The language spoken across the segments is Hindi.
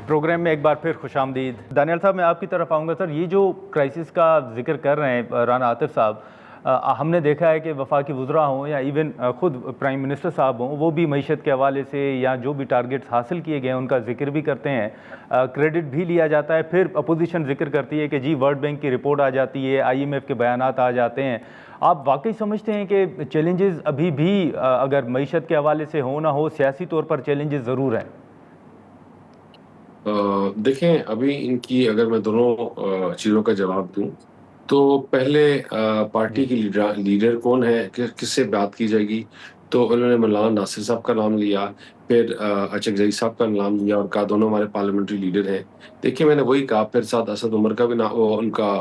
प्रोग्राम में एक बार फिर खुशामदीद। दानियाल साहब, मैं आपकी तरफ आऊँगा। सर, ये जो क्राइसिस का जिक्र कर रहे हैं राना आतिफ साहब, हमने देखा है कि वफाकी वज़रा हों या इवन ख़ुद प्राइम मिनिस्टर साहब हों, वो भी मईशत के हवाले से या जो भी टारगेट्स हासिल किए गए हैं उनका जिक्र भी करते हैं, क्रेडिट भी लिया जाता है। फिर अपोजिशन जिक्र करती है कि जी वर्ल्ड बैंक की रिपोर्ट आ जाती है, IMF के बयानात आ जाते हैं। आप वाकई समझते हैं कि चैलेंजेस अभी भी अगर मईशत के हवाले से हो ना हो, सियासी तौर पर चैलेंजेस ज़रूर हैं? देखें, अभी इनकी अगर मैं दोनों चीज़ों का जवाब दूं तो पहले पार्टी की लीडर कौन है, किससे बात की जाएगी। तो उन्होंने मौलाना नासिर साहब का नाम लिया, फिर अचकजई साहब का नाम लिया और कहा दोनों हमारे पार्लियामेंट्री लीडर हैं। देखिए, मैंने वही कहा, फिर साथ असद उमर का भी नाम, उनका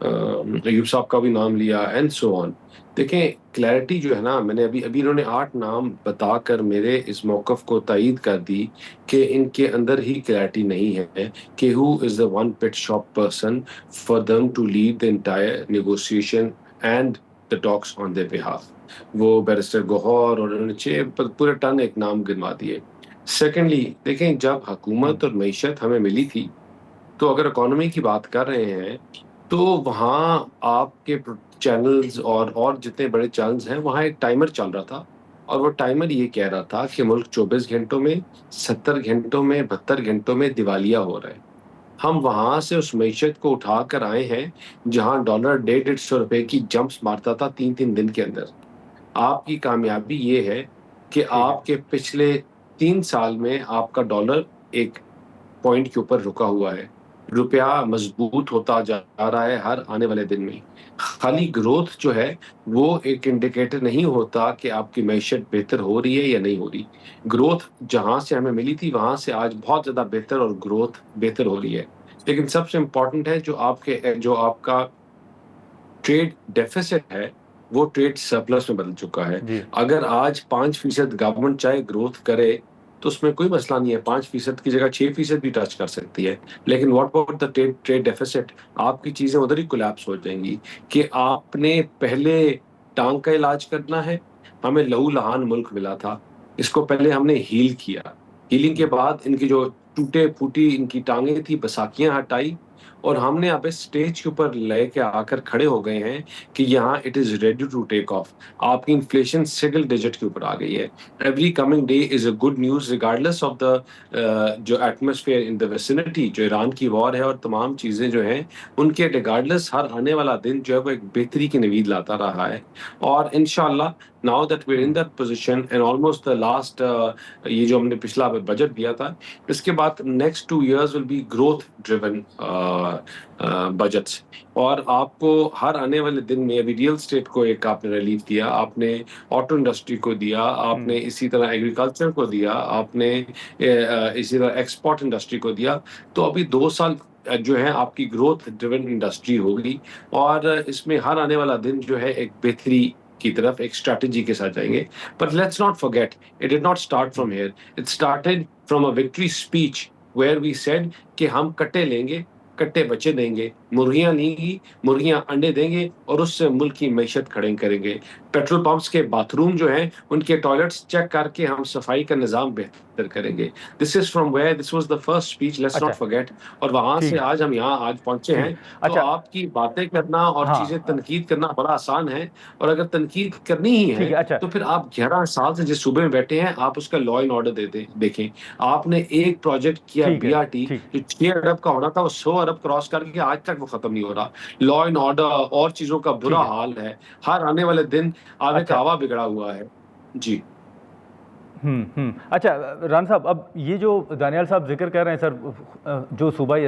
अयूब साहब का भी नाम लिया एंड सो ऑन। देखें, क्लैरिटी जो है ना, मैंने अभी अभी इन्होंने 8 नाम बताकर मेरे इस मौक़िफ़ को तायीद कर दी कि इनके अंदर ही क्लैरिटी नहीं है कि who is the one pit shop person for them to lead the entire negotiation and the talks on their behalf. वो बैरिस्टर गौहर और उन्होंने 6 पूरे टन एक नाम गिनवा दिए। सेकेंडली, देखें, जब हुकूमत और मईशत हमें मिली थी, तो अगर इकोनॉमी की बात कर रहे हैं तो वहाँ आपके चैनल्स और जितने बड़े चैनल्स हैं, वहाँ एक टाइमर चल रहा था और वो टाइमर ये कह रहा था कि मुल्क 24 घंटों में, 70 घंटों में, 72 घंटों में दिवालिया हो रहा है। हम वहाँ से उस मईशत को उठाकर आए हैं जहाँ डॉलर 150-150 रुपए की जंप्स मारता था 3-3 दिन के अंदर। आपकी कामयाबी ये है कि ठीक है। आपके पिछले 3 साल में आपका डॉलर एक पॉइंट के ऊपर रुका हुआ है। रुपया मजबूत होता जा रहा है हर आने वाले दिन में। खाली ग्रोथ जो है वो एक इंडिकेटर नहीं होता कि आपकी मईशत बेहतर हो रही है या नहीं हो रही। ग्रोथ जहाँ से हमें मिली थी वहाँ से आज बहुत ज़्यादा बेहतर और ग्रोथ बेहतर हो रही है। लेकिन सबसे इम्पोर्टेंट है जो आपका ट्रेड डेफिसिट है, वो ट्रेड सरप्लस में बदल चुका है। जी। अगर आज 5% गवर्नमेंट चाहे ग्रोथ करे तो उसमें कोई मसला नहीं है, 5% की जगह 6% भी टच कर सकती है। लेकिन what about the trade trade deficit, आपकी चीज़ें उधर ही कोलैप्स हो जाएँगी कि आपने पहले टाँग का इलाज करना है। हमें लहू-लहान मुल्क मिला था, इसको पहले हमने हील किया। हीलिंग के बाद इनकी जो टूटे-फूटी इनकी टाँगें थी, बसाकियाँ हटाई और हमने अब इस स्टेज के ऊपर लेके आकर खड़े हो गए हैं कि यहाँ it is ready to take off. आपकी इन्फ्लेशन सिंगल डिजिट के ऊपर आ गई है। Every coming day is a good news regardless of the जो एटमॉस्फेयर इन द विसिनिटी, जो ईरान की वॉर है और तमाम चीज़ें जो हैं, उनके रिगार्डलेस हर आने वाला दिन जो है वो एक बेहतरी की नवीद लाता रहा है। और इंशाअल्लाह now that we are in that position and almost the last ये जो हमने पिछला बजट दिया था, इसके बाद next 2 years will be growth driven budgets. और आपको हर आने वाले दिन में अभी रियल एस्टेट को एक आपने रिलीफ दिया, आपने ऑटो इंडस्ट्री को दिया, आपने इसी तरह एग्रीकल्चर को दिया, आपने इसी तरह एक्सपोर्ट इंडस्ट्री को दिया। तो अभी 2 साल जो है आपकी ग्रोथ ड्रिवन इंडस्ट्री होगी और इसमें हर आने वाला दिन जो है एक बेहतरी की तरफ एक स्ट्रैटेजी के साथ जाएंगे। But let's not forget, it did not start from here, it started from a victory speech where we said कि हम कट्टे लेंगे, कट्टे बच्चे देंगे, मुर्गियां लेंगी, मुर्गियां अंडे देंगे और उससे मुल्क की मईशत खड़े करेंगे। पेट्रोल पंप्स के बाथरूम जो हैं उनके टॉयलेट्स चेक करके हम सफाई का निज़ाम बेहतर करेंगे। This is from where this was the first speech, let's not अच्छा। फॉरगेट। और वहां से ठीक। आज हम यहाँ आज पहुंचे ठीक। हैं। तो अच्छा। आपकी बातें करना और चीजें हाँ। तनकीद करना बड़ा आसान है। और अगर तनकीद करनी ही ठीक है है। अच्छा। तो फिर आप 11 साल से जिस सूबे में बैठे हैं आप उसका लॉ एंड ऑर्डर देखें। आपने एक प्रोजेक्ट किया ठीक है। BRT ठीक। जो 6 अरब का होना था, वो 100 अरब क्रॉस करके आज तक वो खत्म नहीं हो रहा। लॉ एंड ऑर्डर और चीजों का बुरा ठीक है। हाल है। हर आने वाले दिन आवे का अच्छा। हवा बिगड़ा हुआ है। जी। अच्छा, रान साहब, अब ये जो दानियाल साहब जिक्र कर रहे हैं सर, जो सूबाई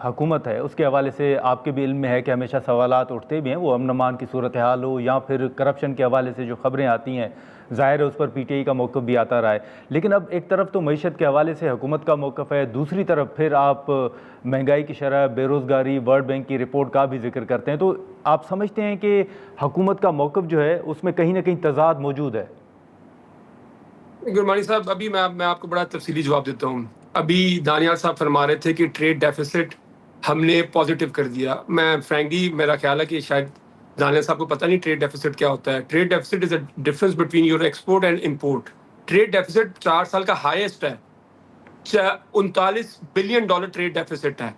हुकूमत है उसके हवाले से आपके भी इल्म में है कि हमेशा सवालात उठते भी हैं, वो अमन अमान की सूरत हाल हो या फिर करप्शन के हवाले से जो खबरें आती हैं, ज़ाहिर है उस पर PTI का मौक़िफ़ भी आता रहा है। लेकिन अब एक तरफ तो मईशत के हवाले से हुकूमत का मौक़िफ़ है, दूसरी तरफ फिर आप महंगाई की शरह, बेरोज़गारी, वर्ल्ड बैंक की रिपोर्ट का भी जिक्र करते हैं। तो आप समझते हैं कि हुकूमत का मौक़िफ़ जो है उसमें कहीं ना कहीं तज़ाद मौजूद है? गुरमानी साहब, अभी मैं आपको बड़ा तफसीली जवाब देता हूँ। अभी दानियाल साहब फरमा रहे थे कि ट्रेड डेफिसिट हमने पॉजिटिव कर दिया। मैं फ्रैंकली मेरा ख्याल है कि शायद दानियाल साहब को पता नहीं ट्रेड डेफिसिट क्या होता है। Trade deficit is a difference between your export and import. Trade deficit 4 साल का हाईएस्ट है $39 बिलियन ट्रेड डेफिसिट है।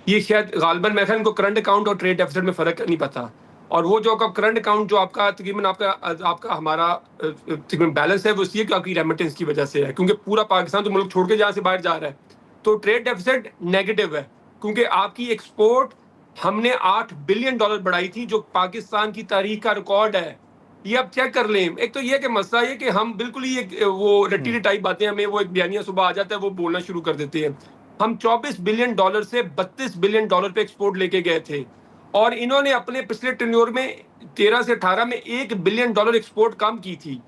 ये शायद गालबन मैं इनको करंट अकाउंट और ट्रेड डेफिसिट में फ़र्क नहीं पता। और वो जो आपका करंट अकाउंट जो आपका तकरीबन आपका हमारा तकरीबन बैलेंस है वो इसलिए कि आपकी रेमिटेंस की वजह से है, क्योंकि पूरा पाकिस्तान तो मुल्क छोड़ के जहाँ से बाहर जा रहा है, तो ट्रेड डेफिसिट नेगेटिव है, क्योंकि आपकी एक्सपोर्ट हमने $8 बिलियन बढ़ाई थी, जो पाकिस्तान की तारीख का रिकॉर्ड है। ये आप चेक कर लें। एक तो ये कि मसला ये कि हम बिल्कुल ही वो रट्टी टाइप बातें, हमें वो एक बयानिया सुबह आ जाता है, वो बोलना शुरू कर देते हैं। हम $24 बिलियन से $32 बिलियन पे एक्सपोर्ट लेके गए थे, और इन्होंने अपने पिछले टेन्योर में 13 से 18 में $1 बिलियन एक्सपोर्ट कम की थी।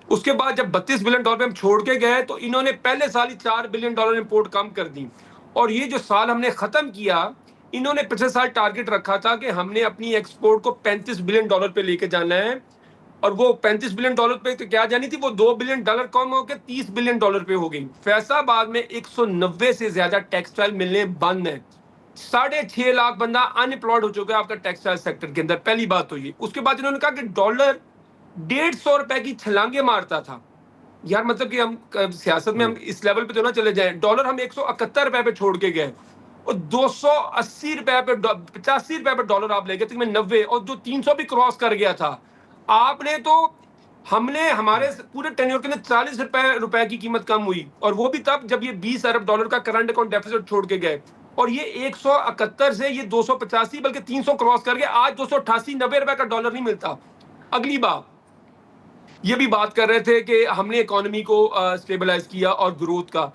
उसके बाद जब $32 बिलियन पे हम छोड़ के गए तो इन्होंने पहले साल ही $4 बिलियन इंपोर्ट कम कर दी। और ये जो साल हमने खत्म किया, इन्होंने पिछले साल टारगेट रखा था कि हमने अपनी एक्सपोर्ट को $35 बिलियन पे लेके जाना है, और वो $35 बिलियन पे तो क्या जानी थी, वो $2 बिलियन कम होकर $30 बिलियन पे हो गई। फैसलाबाद में 190 से ज्यादा टेक्सटाइल मिलने बंद है। 6.5 लाख बंदा अनएम्प्लॉयड हो चुका है आपका टेक्सटाइल सेक्टर के अंदर। पहली बात तो ये। उसके बाद इन्होंने कहा कि डॉलर $150 की छलांगे मारता था। यार मतलब कि हम सियासत में हम इस लेवल पे तो ना चले जाएं। डॉलर हम $171 पे छोड़ के गए, और $280 पे $85 पे डॉलर आप ले गए थे, 90, और जो 300 भी क्रॉस कर गया था आपने, तो हमने हमारे पूरे टेन्योर के अंदर $40 की कीमत कम हुई, और वो भी तब जब ये $20 अरब का करंट अकाउंट डेफिसिट छोड़ के गए। और ये 171 से ये 285 बल्कि 300 क्रॉस कर गए। आज 288 $90 का डॉलर नहीं मिलता। अगली बात ये भी बात कर रहे थे कि हमने इकोनॉमी को स्टेबलाइज किया और ग्रोथ का।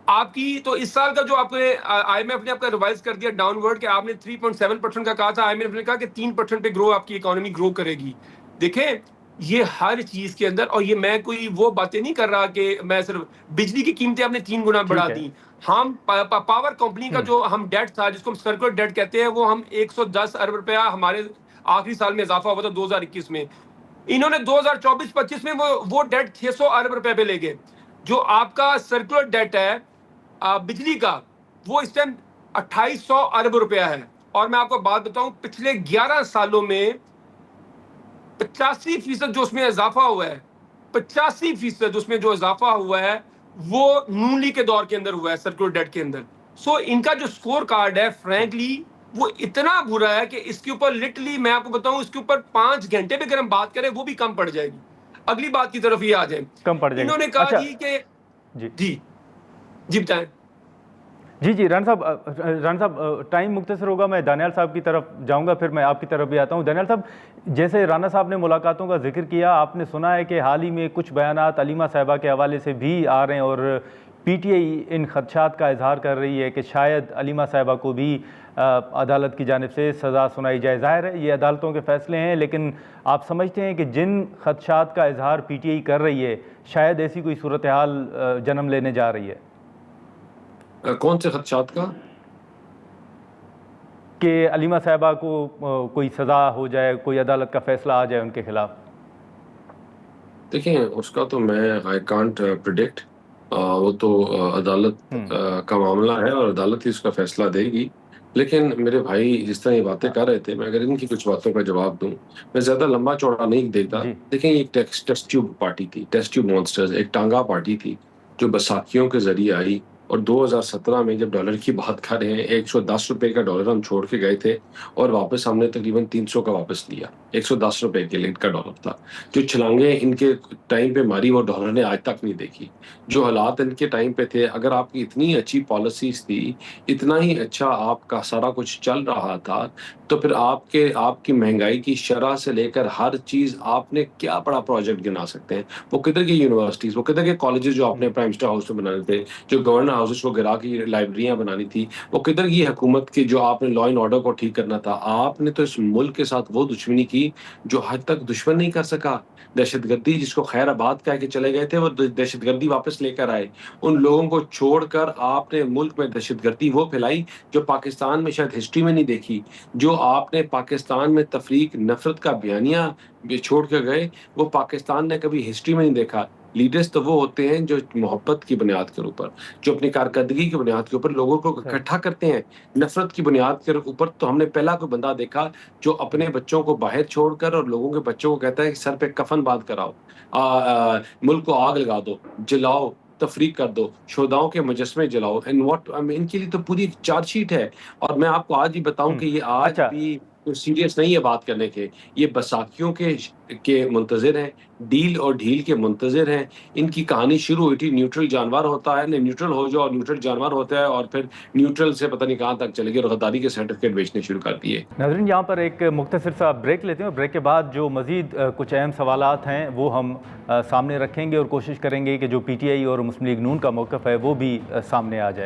आपकी तो इस साल का जो आपने आईएमएफ ने आपका रिवाइज कर दिया डाउनवर्ड, कि आपने 3.7% का कहा था, आईएमएफ ने कहा कि 3% पे ग्रो आपकी इकोनॉमी ग्रो करेगी। देखें ये हर चीज के अंदर, और ये मैं कोई वो बातें नहीं कर रहा कि मैं सिर्फ बिजली की कीमतें आपने 3 गुना बढ़ा दी। हम पावर कंपनी का जो हम डेट था, जिसको हम सर्कुलर डेट कहते हैं, वो हम 110 अरब रुपया हमारे आखिरी साल में इजाफा हुआ था 2021 में। इन्होंने 2024-25 में वो डेट 600 अरब रुपए पे ले गए। जो आपका सर्कुलर डेट है बिजली का, वो इस टाइम 2800 अरब रुपया है। और मैं आपको बात बताऊं, पिछले 11 सालों में 85% जो उसमें इजाफा हुआ है, 85% उसमें जो इजाफा हुआ है वो नून लीग के दौर के अंदर हुआ है, सर्कुलर डेट के अंदर। सो इनका जो स्कोर कार्ड है फ्रैंकली वो इतना बुरा है कि इसके ऊपर लिटरली मैं आपको बताऊं, इसके ऊपर 5 घंटे पे अगर हम बात करें वो भी कम पड़ जाएगी। अगली बात की तरफ ये आ जाए, कम पड़ जाएगी। इन्होंने कहा जी कि जी जी बताएं। जी राना साहब टाइम मुख्तसर होगा, मैं दानियाल साहब की तरफ जाऊंगा, फिर मैं आपकी तरफ भी आता हूं। दानियाल साहब, जैसे राना साहब ने मुलाकातों का जिक्र किया, आपने सुना है कि हाल ही में कुछ बयानात अलीमा साहिबा के हवाले से भी आ रहे हैं, और पीटीआई इन खदशात का इजहार कर रही है कि शायद अलीमा साहिबा को भी अदालत की जानिब से सज़ा सुनाई जाए। ज़ाहिर है ये अदालतों के फ़ैसले हैं, लेकिन आप समझते हैं कि जिन खदशात का इजहार पीटीआई कर रही है, शायद ऐसी कोई सूरत हाल जन्म लेने जा रही है? कौन से खदशात का? कि अलीमा साहिबा को कोई सज़ा हो जाए, कोई अदालत का फैसला आ जाए उनके खिलाफ। देखिए उसका तो मैं आई कांट प्रिडिक्ट, वो तो अदालत का मामला है और अदालत ही उसका फैसला देगी। लेकिन मेरे भाई जिस तरह ये बातें कर रहे थे, मैं अगर इनकी कुछ बातों का जवाब दूं, मैं ज्यादा लंबा चौड़ा नहीं देखता। देखें एक टेस्ट ट्यूब पार्टी थी, टेस्ट ट्यूब मॉन्स्टर्स, एक टांगा पार्टी थी जो बैसाखियों के जरिए आई, और 2017 में जब डॉलर की बात कर रहे हैं, 110 रुपए का डॉलर हम छोड़ के गए थे और वापस हमने तकरीबन 300 का वापस लिया। 110 रुपए के लिए का डॉलर था। जो छलांगे इनके टाइम पे मारी वो डॉलर ने आज तक नहीं देखी। जो हालात इनके टाइम पे थे, अगर आपकी इतनी अच्छी पॉलिसीज थी, इतना ही अच्छा आपका सारा कुछ चल रहा था, तो फिर आपकी महंगाई की शरह से लेकर हर चीज आपने क्या बड़ा प्रोजेक्ट गिना सकते हैं। वो किधर की यूनिवर्सिटीज, वो किधर के कॉलेजेस जो आपने प्राइम मिनिस्टर हाउस में बनाने थे, जो गवर्नर हाउसेस को गिरा की लाइब्रेरियां बनानी थी, वो किधर की हुकूमत की जो आपने लॉ एंड ऑर्डर को ठीक करना था। आपने तो इस मुल्क के साथ वो दुश्मनी की जो हद तक दुश्मन नहीं कर सका। दहशतगर्दी जिसको खैर आबाद कह के चले गए थे, वो दहशतगर्दी वापस लेकर आए। उन लोगों को छोड़कर आपने मुल्क में दहशतगर्दी वो फैलाई जो पाकिस्तान में शायद हिस्ट्री में नहीं देखी। जो आपने पाकिस्तान में तफरीक नफरत का बयानिया छोड़ कर गए, वो पाकिस्तान ने कभी हिस्ट्री में नहीं देखा। लीडर्स तो वो होते हैं जो मोहब्बत की बुनियाद के ऊपर, जो अपनी कारकर्दगी की बुनियाद के ऊपर लोगों को इकट्ठा करते हैं। नफरत की बुनियाद के ऊपर तो हमने पहला कोई बंदा देखा जो अपने बच्चों को बाहर छोड़कर और लोगों के बच्चों को कहता है कि सर पे कफन बांध कराओ, मुल्क को आग लगा दो, जलाओ, तफरीक कर दो, शुहदाओं के मुजस्मे जलाओ एंड व्हाट इनके लिए तो पूरी एक चार्जशीट है। और मैं आपको आज ही बताऊं कि ये आज अच्छा। भी तो सीरियस नहीं है बात करने के, ये बैसाखियों के मुंतज़िर हैं, डील और ढील के मुंतज़िर हैं। इनकी कहानी शुरू हुई थी न्यूट्रल जानवर होता है, न्यूट्रल हो जाओ, न्यूट्रल जानवर होता है, और फिर न्यूट्रल से पता नहीं कहाँ तक चले गए और गद्दारी के सर्टिफिकेट बेचने शुरू कर दिए। नाज़रीन, यहाँ पर एक मुख्तसर सा ब्रेक लेते हैं और ब्रेक के बाद जो मज़ीद कुछ अहम सवालात हैं वो हम सामने रखेंगे और कोशिश करेंगे कि जो PTI और मुस्लिम लीग नून का मौक़िफ़ है वो भी सामने आ जाए।